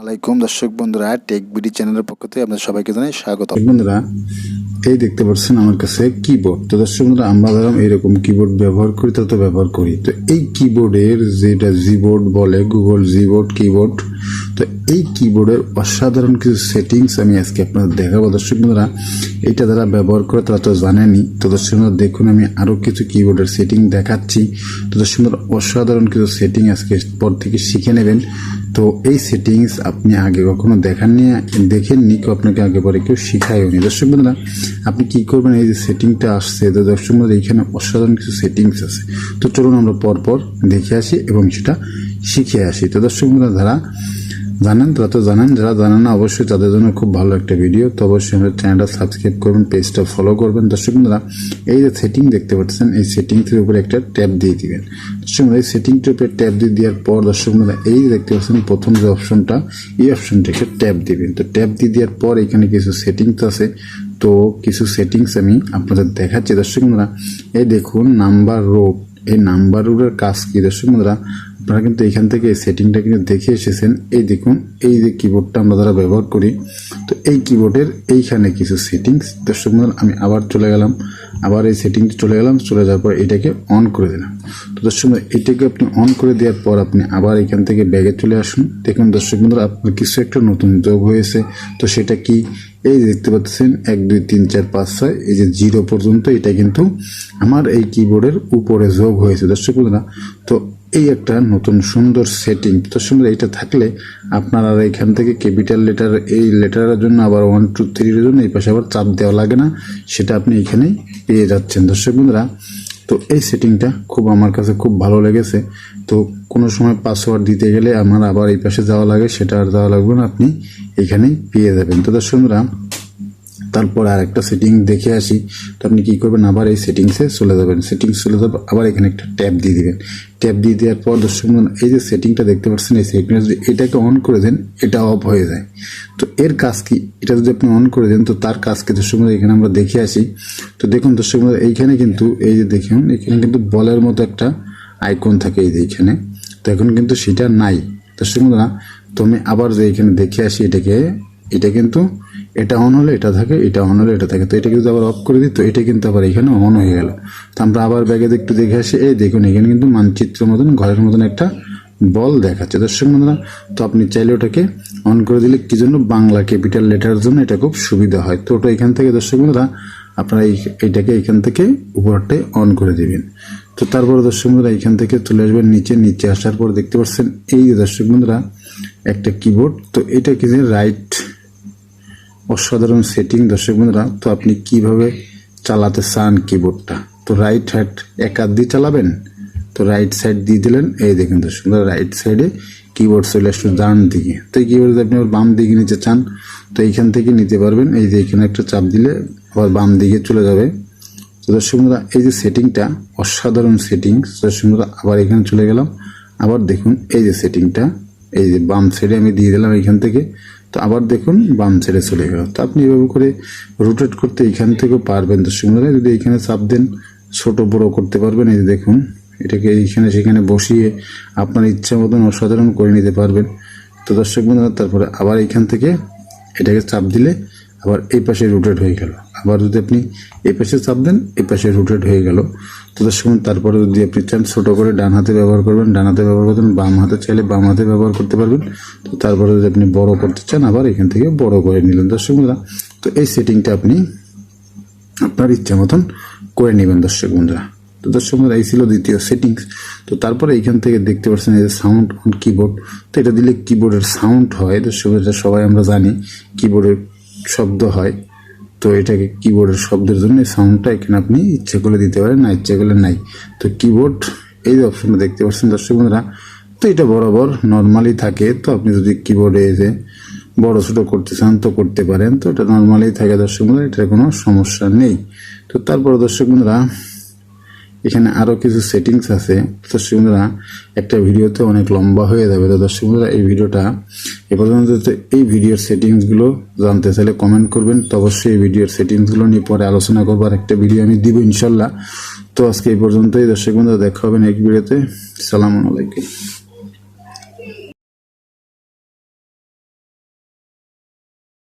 আলাইকুম দর্শক বন্ধুরা, টেক বিডি চ্যানেলের পক্ষ থেকে আপনাদের সবাইকে জানাই স্বাগত। বন্ধুরা, এই দেখতে পাচ্ছেন আমার কাছে কিবোর্ড। তো দর্শক বন্ধুরা, আমরা ধরুন এইরকম কিবোর্ড ব্যবহার করি, তো ব্যবহার করি। তো এই কিবোর্ডের যেটা জিবোর্ড বলে, গুগল জিবোর্ড কিবোর্ড, তো এই কিবোর্ডের অসাধারণ কিছু সেটিংস আমি আজকে আপনাদের দেখাবো। দর্শক বন্ধুরা, এইটা যারা ব্যবহার করে তারা তো জানেনি। তো দর্শক বন্ধুরা, দেখুন আমি আরও কিছু কিবোর্ডের সেটিং দেখাচ্ছি। তো দর্শক বন্ধুরা, অসাধারণ কিছু সেটিং আজকে পর থেকে শিখে নেবেন। তো এই সেটিংস আপনি আগে কখনো দেখেননি, কেউ আপনাকে আগে পরে কেউ শিখায়নি। দর্শক বন্ধুরা, আপনি কি করবেন, এই যে সেটিংটা আসছে, তো দর্শক বন্ধুরা এইখানে অসাধারণ কিছু সেটিংস আছে। তো চলুন আমরা পরপর দেখে আসি এবং সেটা শিখে আসি। তো দর্শক বন্ধুরা, যারা জানেন তারা তো জানেন, যারা জানেন না অবশ্যই তাদের জন্য খুব ভালো একটা ভিডিও। তো অবশ্যই আমাদের চ্যানেলটা সাবস্ক্রাইব করবেন, পেজটা ফলো করবেন। দর্শক বন্ধুরা, এই যে সেটিং দেখতে পাচ্ছেন, এই সেটিংসের উপরে একটা ট্যাপ দিয়ে দিবেন। দর্শক বন্ধুরা, এই সেটিংটার উপরে ট্যাপ দিয়ে দেওয়ার পর দর্শক বন্ধুরা, এই যে দেখতে পাচ্ছেন প্রথম যে অপশনটা, এই অপশনটাকে ট্যাপ দিবেন। তো ট্যাপ দিয়ে দেওয়ার পর এখানে কিছু সেটিংস আছে। তো কিছু সেটিংস আমি আপনাদের দেখাচ্ছি। দর্শক বন্ধুরা, এই দেখুন নাম্বার রোড, এই নাম্বার রোডের কাজ কি? দর্শক বন্ধুরা, আপনারা কিন্তু এখান থেকে এই সেটিংটা কিন্তু দেখে এসেছেন। এই দেখুন, এই যে কিবোর্ডটা আমরা যারা ব্যবহার করি, তো এই কিবোর্ডের এইখানে কিছু সেটিংস। দর্শক বন্ধুরা, আমি আবার চলে গেলাম, আবার এই সেটিংটা চলে যাওয়ার পর এটাকে অন করে দিলাম। তো দর্শক বন্ধুরা, এটাকে আপনি অন করে দেওয়ার পর আপনি আবার এখান থেকে ব্যাগে চলে আসুন। দেখুন দর্শক বন্ধুরা, আপনার কিছু একটা নতুন যোগ হয়েছে। তো সেটা কি? এই দেখতে পাচ্ছেন 1 2 3 4 5 6, এই যে 0 পর্যন্ত, এটা কিন্তু আমার এই কিবোর্ডের উপরে যোগ হয়েছে। দর্শক বন্ধুরা, তো এই একটা নতুন সুন্দর সেটিং। তো সুন্দর এইটা থাকলে আপনারা এখান থেকে ক্যাপিটাল লেটার, এই লেটারের জন্য আবার 1 2 3 এর জন্য এই পাশে আবার চাপ দেওয়া লাগে না, সেটা আপনি এখানেই পেয়ে যাচ্ছেন। দর্শক বন্ধুরা, তো এই সেটিংটা আমার কাছে খুব ভালো লেগেছে। তো কোনো সময় পাসওয়ার্ড দিতে গেলে আমার আবার এই পাশে যাওয়া লাগে, সেটা আর যাওয়া লাগবে না, আপনি এখানেই পেয়ে যাবেন। তো দর্শক বন্ধুরা, তারপর আর একটা সেটিং দেখে আসি। তো আপনি কি করবেন, আবার এই সেটিংসে চলে যাবেন। সেটিংস চলে যাবে, আবার এখানে একটা ট্যাপ দিয়ে দিবেন। ট্যাপ দিয়ে দেওয়ার পর দর্শক বন্ধুরা, এই যে সেটিংটা দেখতে পাচ্ছেন, এই সেটিংটা যদি এটাকে অন করে দেন, এটা অফ হয়ে যায়। তো এর কাজ কি? এটা যদি আপনি অন করে দেন, তো তার কাজ কি? দর্শক বন্ধুরা, এখানে আমরা দেখে আসি। তো দেখুন দর্শক বন্ধুরা, এইখানে কিন্তু এই যে দেখুন, এখানে কিন্তু বলের মতো একটা আইকন থাকে এই যে এখানে। তো এখন কিন্তু সেটা নাই। দর্শক বন্ধুরা, তো আমি আবার যে এখানে দেখে আসি, এটা কিন্তু এটা অন হলে এটা থাকে, এটা অন হলে এটা থাকে। তো এটা কিন্তু আবার অফ করে দিই, তো এটা কিন্তু আবার এখানে অন হয়ে গেল। তো আমরা আবার ব্যাগে একটু দেখে আসি। এই দেখুন, এখানে কিন্তু মানচিত্র মতন, ঘরের মতন একটা বল দেখাচ্ছে। দর্শক বন্ধুরা, তো আপনি চাইলে ওটাকে অন করে দিলে কি জন্য, বাংলা ক্যাপিটাল লেটারের জন্য এটা খুব সুবিধা হয়। তো ওটা এখান থেকে দর্শক বন্ধুরা, আপনারা এইটাকে এখান থেকে উপরটাই অন করে দিবেন। তো তারপরে দর্শক বন্ধুরা, এখান থেকে চলে আসবেন নিচে আসার পর দেখতে পাচ্ছেন এই যে দর্শক বন্ধুরা একটা কিবোর্ড। তো এটা কি যে রাইট, অসাধারণ সেটিং। দর্শক বন্ধুরা, তো আপনি কিভাবে চালাতে চান কিবোর্ডটা, তো রাইট হ্যান্ড এক হাত দিয়ে চালাবেন। তো রাইট সাইড দিয়ে দিলেন, এই দেখুন দর্শক বন্ধুরা, রাইট সাইডে কিবোর্ড চলে আসলো ডান দিকে। তো এই কিবোর্ড আপনি আবার বাম দিকে নিতে চান, তো এইখান থেকে নিতে পারবেন। এই যে এখানে একটা চাপ দিলে আবার বাম দিকে চলে যাবে। তো দর্শক বন্ধুরা, এই যে সেটিংটা অসাধারণ সেটিংস। দর্শক বন্ধুরা, আবার এখানে চলে গেলাম, আবার দেখুন এই যে সেটিংটা, এই যে বাম সাইডে আমি দিয়ে দিলাম এইখান থেকে। তো আবার দেখুন বাম সাইডে চলে গেল। তো আপনি এভাবে করে রোটেট করতে এখান থেকেও পারবেন। দর্শক বন্ধুরা, যদি এখানে চাপ দেন, ছোট বড় করতে পারবেন। এই যে দেখুন, এটাকে এইখানে সেখানে বসিয়ে আপনার ইচ্ছা মতন অসাধারণ করে নিতে পারবেন। তো দর্শক বন্ধুরা, তারপরে আবার এইখান থেকে এটাকে চাপ দিলে আবার এই পাশে রোটেট হয়ে গেল। আবার যদি আপনি এই পাশে চাপ দেন, এই পাশে রোটেট হয়ে গেল। তো দর্শক বন্ধুরা, তারপরে যদি আপনি চান ছোট করে ডান হাতে ব্যবহার করবেন, ডান হাতে ব্যবহার করবেন, বাম হাতে চাইলে বাম হাতে ব্যবহার করতে পারবেন। তো তারপরে যদি আপনি বড় করতে চান, আবার এখান থেকে বড় করে নিলেন। দর্শক বন্ধুরা, তো এই সেটিংটা আপনি আপনার ইচ্ছা মতন করে নেবেন। দর্শক বন্ধুরা, তো দর্শক বন্ধুরা, এই ছিল দ্বিতীয় সেটিংস। তো তারপরে এইখান থেকে দেখতে পাচ্ছেন এই যে সাউন্ড অন কিবোর্ড। তো এটা দিলে কিবোর্ডের সাউন্ড হয়। দর্শক বন্ধুরা, সবাই আমরা জানি কিবোর্ডের শব্দ হয়। তো এটাকে কিবোর্ডের শব্দের জন্য এই সাউন্ডটা এখানে আপনি ইচ্ছে করলে দিতে পারেন, না ইচ্ছে করলে নাই। তো কিবোর্ড এই যে অপশনটা দেখতে পাচ্ছেন দর্শক বন্ধুরা, তো এটা বরাবর নর্মালি থাকে। তো আপনি যদি কিবোর্ডে এসে বড় ছোট করতে চান তো করতে পারেন। তো এটা নর্মালি থাকে দর্শক বন্ধুরা, এটার কোনো সমস্যা নেই। তো তারপরে দর্শক বন্ধুরা, এখানে আরও কিছু সেটিংস আছে। দর্শক বন্ধুরা, একটা ভিডিওতে অনেক লম্বা হয়ে যাবে। তো দর্শক বন্ধুরা, এই ভিডিওটা এ পর্যন্ত। এই ভিডিওর সেটিংসগুলো জানতে চাইলে কমেন্ট করবেন। তো অবশ্যই এই ভিডিওর সেটিংসগুলো নিয়ে পরে আলোচনা করবো, আর একটা ভিডিও আমি দিব ইনশাল্লাহ। তো আজকে এই পর্যন্তই দর্শক বন্ধুরা, দেখা হবে নেক্সট ভিডিওতে। আসসালামু আলাইকুম।